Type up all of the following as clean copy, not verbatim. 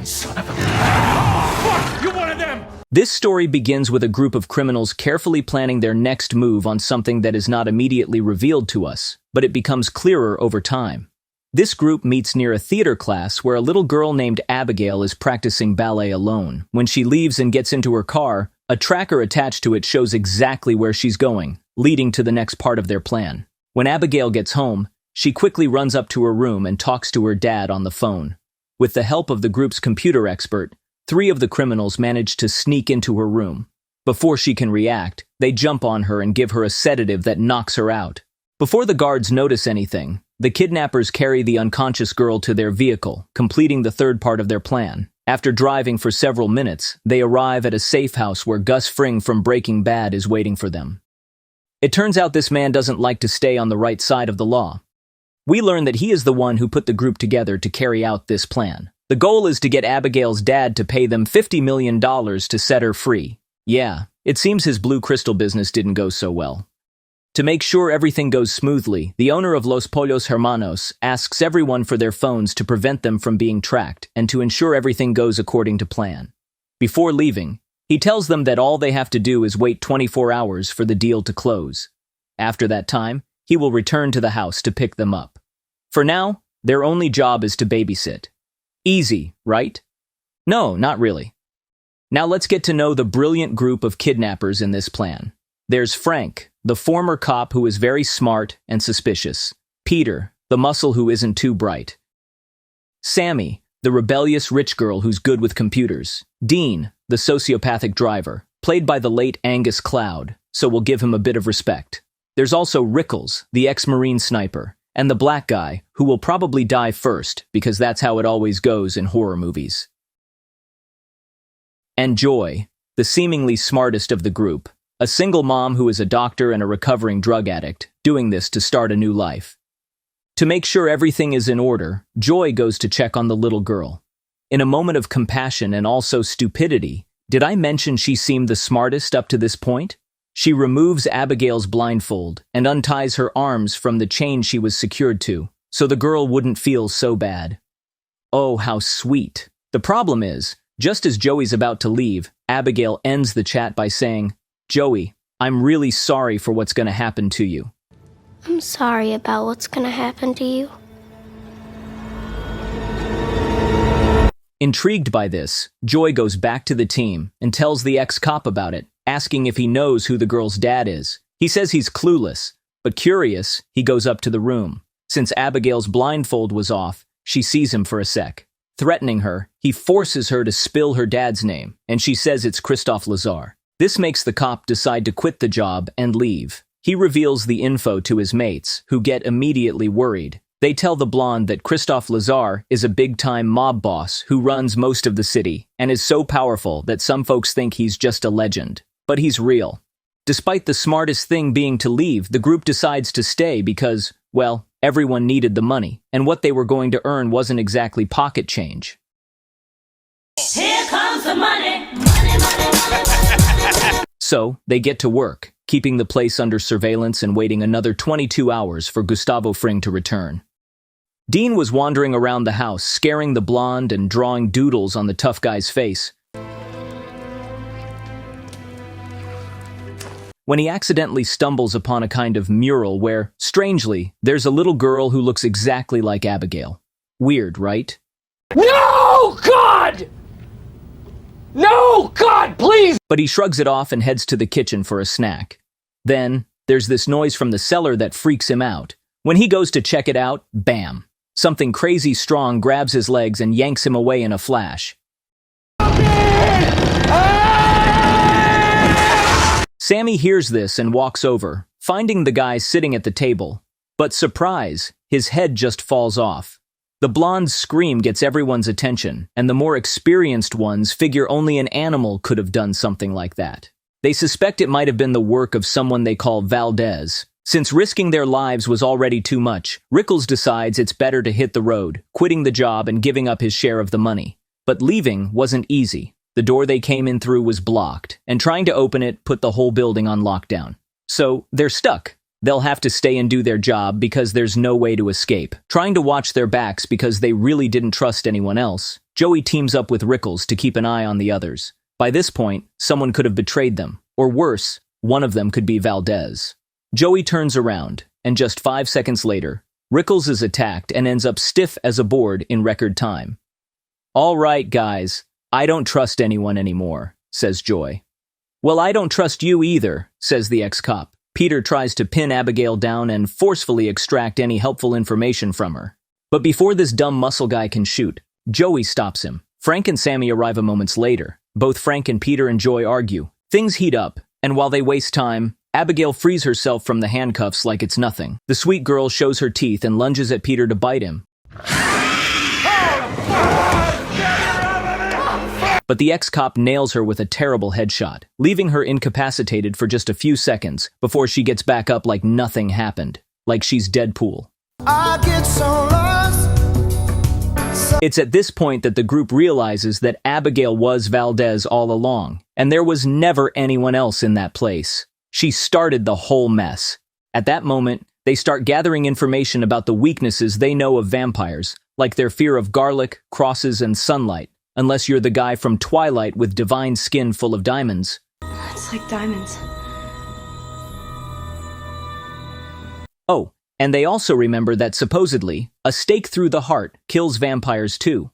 son of a... Oh, fuck! You one of them! This story begins with a group of criminals carefully planning their next move on something that is not immediately revealed to us, but it becomes clearer over time. This group meets near a theater class where a little girl named Abigail is practicing ballet alone. When she leaves and gets into her car, a tracker attached to it shows exactly where she's going, leading to the next part of their plan. When Abigail gets home, she quickly runs up to her room and talks to her dad on the phone. With the help of the group's computer expert, 3 of the criminals manage to sneak into her room. Before she can react, they jump on her and give her a sedative that knocks her out. Before the guards notice anything, the kidnappers carry the unconscious girl to their vehicle, completing the third part of their plan. After driving for several minutes, they arrive at a safe house where Gus Fring from Breaking Bad is waiting for them. It turns out this man doesn't like to stay on the right side of the law. We learn that he is the one who put the group together to carry out this plan. The goal is to get Abigail's dad to pay them $50 million to set her free. Yeah, it seems his Blue Crystal business didn't go so well. To make sure everything goes smoothly, the owner of Los Pollos Hermanos asks everyone for their phones to prevent them from being tracked and to ensure everything goes according to plan. Before leaving, he tells them that all they have to do is wait 24 hours for the deal to close. After that time, he will return to the house to pick them up. For now, their only job is to babysit. Easy, right? No, not really. Now let's get to know the brilliant group of kidnappers in this plan. There's Frank, the former cop who is very smart and suspicious. Peter, the muscle who isn't too bright. Sammy, the rebellious rich girl who's good with computers. Dean, the sociopathic driver, played by the late Angus Cloud, so we'll give him a bit of respect. There's also Rickles, the ex-Marine sniper, and the black guy, who will probably die first, because that's how it always goes in horror movies. And Joy, the seemingly smartest of the group, a single mom who is a doctor and a recovering drug addict, doing this to start a new life. To make sure everything is in order, Joy goes to check on the little girl. In a moment of compassion and also stupidity, did I mention she seemed the smartest up to this point? She removes Abigail's blindfold and unties her arms from the chain she was secured to, so the girl wouldn't feel so bad. Oh, how sweet. The problem is, just as Joey's about to leave, Abigail ends the chat by saying, "Joey, I'm really sorry for what's going to happen to you." I'm sorry about what's going to happen to you. Intrigued by this, Joy goes back to the team and tells the ex-cop about it, asking if he knows who the girl's dad is. He says he's clueless, but curious, he goes up to the room. Since Abigail's blindfold was off, she sees him for a sec. Threatening her, he forces her to spill her dad's name, and she says it's Christophe Lazar. This makes the cop decide to quit the job and leave. He reveals the info to his mates, who get immediately worried. They tell the blonde that Christophe Lazar is a big-time mob boss who runs most of the city and is so powerful that some folks think he's just a legend. But he's real. Despite the smartest thing being to leave, the group decides to stay because, well, everyone needed the money, and what they were going to earn wasn't exactly pocket change. Here comes the money. Money, money, money. So, they get to work, keeping the place under surveillance and waiting another 22 hours for Gustavo Fring to return. Dean was wandering around the house, scaring the blonde and drawing doodles on the tough guy's face, when he accidentally stumbles upon a kind of mural where, strangely, there's a little girl who looks exactly like Abigail. Weird, right? No, God! No, God, please! But he shrugs it off and heads to the kitchen for a snack. Then, there's this noise from the cellar that freaks him out. When he goes to check it out, bam! Something crazy strong grabs his legs and yanks him away in a flash. Sammy hears this and walks over, finding the guy sitting at the table. But surprise, his head just falls off. The blonde's scream gets everyone's attention, and the more experienced ones figure only an animal could have done something like that. They suspect it might have been the work of someone they call Valdez. Since risking their lives was already too much, Rickles decides it's better to hit the road, quitting the job and giving up his share of the money. But leaving wasn't easy. The door they came in through was blocked, and trying to open it put the whole building on lockdown. So, they're stuck. They'll have to stay and do their job because there's no way to escape. Trying to watch their backs because they really didn't trust anyone else, Joey teams up with Rickles to keep an eye on the others. By this point, someone could have betrayed them. Or worse, one of them could be Valdez. Joey turns around, and just 5 seconds later, Rickles is attacked and ends up stiff as a board in record time. "All right, guys, I don't trust anyone anymore," says Joy. "Well, I don't trust you either," says the ex-cop. Peter tries to pin Abigail down and forcefully extract any helpful information from her. But before this dumb muscle guy can shoot, Joey stops him. Frank and Sammy arrive a moments later. Both Frank and Peter and Joy argue. Things heat up, and while they waste time, Abigail frees herself from the handcuffs like it's nothing. The sweet girl shows her teeth and lunges at Peter to bite him. But the ex-cop nails her with a terrible headshot, leaving her incapacitated for just a few seconds before she gets back up like nothing happened, like she's Deadpool. It's at this point that the group realizes that Abigail was Valdez all along, and there was never anyone else in that place. She started the whole mess. At that moment, they start gathering information about the weaknesses they know of vampires, like their fear of garlic, crosses, and sunlight. Unless you're the guy from Twilight with divine skin full of diamonds. It's like diamonds. Oh, and they also remember that supposedly, a stake through the heart kills vampires too.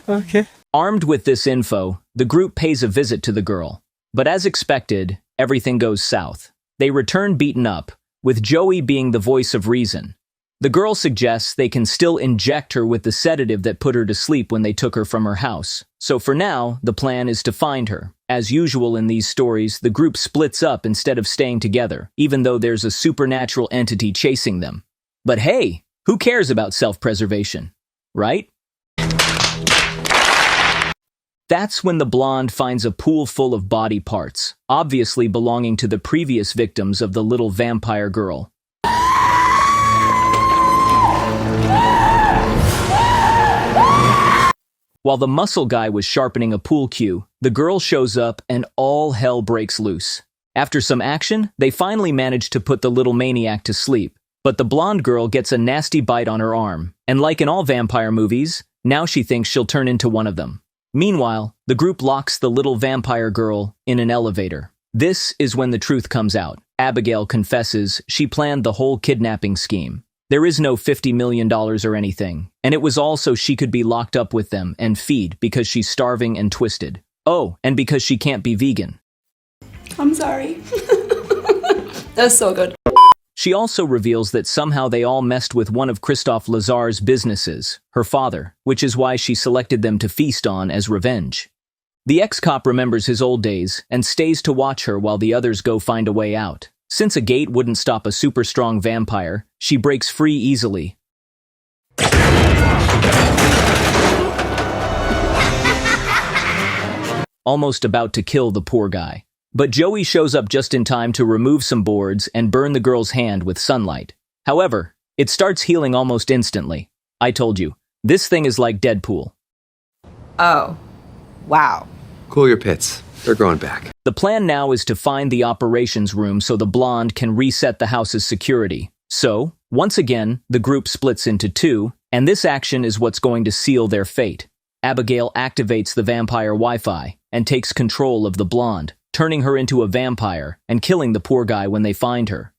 Okay. Armed with this info, the group pays a visit to the girl. But as expected, everything goes south. They return beaten up, with Joey being the voice of reason. The girl suggests they can still inject her with the sedative that put her to sleep when they took her from her house. So for now, the plan is to find her. As usual in these stories, the group splits up instead of staying together, even though there's a supernatural entity chasing them. But hey, who cares about self-preservation, right? That's when the blonde finds a pool full of body parts, obviously belonging to the previous victims of the little vampire girl. While the muscle guy was sharpening a pool cue, the girl shows up and all hell breaks loose. After some action, they finally manage to put the little maniac to sleep, but the blonde girl gets a nasty bite on her arm, and like in all vampire movies, now she thinks she'll turn into one of them. Meanwhile, the group locks the little vampire girl in an elevator. This is when the truth comes out. Abigail confesses she planned the whole kidnapping scheme. There is no $50 million or anything, and it was all so she could be locked up with them and feed because she's starving and twisted. Oh, and because she can't be vegan. I'm sorry. That's so good. She also reveals that somehow they all messed with one of Christophe Lazar's businesses, her father, which is why she selected them to feast on as revenge. The ex-cop remembers his old days and stays to watch her while the others go find a way out. Since a gate wouldn't stop a super strong vampire, she breaks free easily. Almost about to kill the poor guy. But Joey shows up just in time to remove some boards and burn the girl's hand with sunlight. However, it starts healing almost instantly. I told you, this thing is like Deadpool. Oh, wow. Cool your pits. They're growing back. The plan now is to find the operations room so the blonde can reset the house's security. So, once again, the group splits into two, and this action is what's going to seal their fate. Abigail activates the vampire Wi-Fi and takes control of the blonde, turning her into a vampire and killing the poor guy when they find her.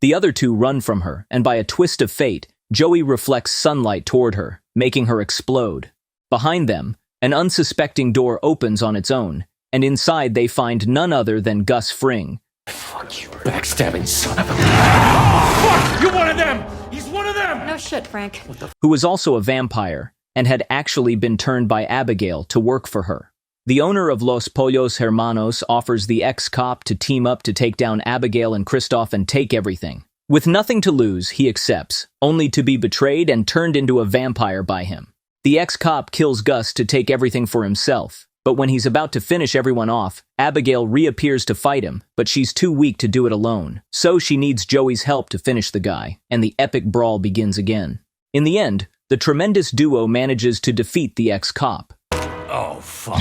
The other two run from her, and by a twist of fate, Joey reflects sunlight toward her, making her explode. Behind them, an unsuspecting door opens on its own, and inside they find none other than Gus Fring. Fuck you, backstabbing son of a... Oh, fuck! You're one of them! He's one of them! No shit, Frank. Who was also a vampire, and had actually been turned by Abigail to work for her. The owner of Los Pollos Hermanos offers the ex-cop to team up to take down Abigail and Christoph and take everything. With nothing to lose, he accepts, only to be betrayed and turned into a vampire by him. The ex-cop kills Gus to take everything for himself, but when he's about to finish everyone off, Abigail reappears to fight him, but she's too weak to do it alone. So she needs Joey's help to finish the guy, and the epic brawl begins again. In the end, the tremendous duo manages to defeat the ex-cop. Oh, fuck.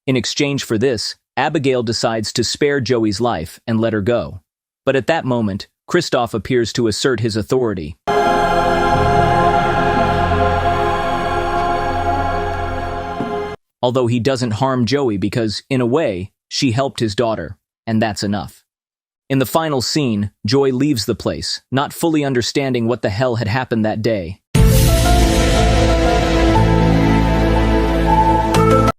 In exchange for this, Abigail decides to spare Joey's life and let her go. But at that moment, Kristoff appears to assert his authority. Although he doesn't harm Joey because, in a way, she helped his daughter, and that's enough. In the final scene, Joy leaves the place, not fully understanding what the hell had happened that day,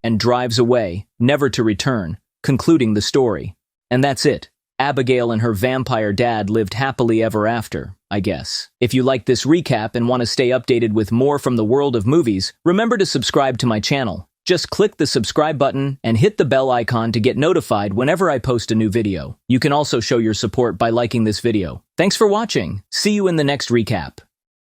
and drives away, never to return, concluding the story. And that's it. Abigail and her vampire dad lived happily ever after, I guess. If you like this recap and want to stay updated with more from the world of movies, remember to subscribe to my channel. Just click the subscribe button and hit the bell icon to get notified whenever I post a new video. You can also show your support by liking this video. Thanks for watching. See you in the next recap.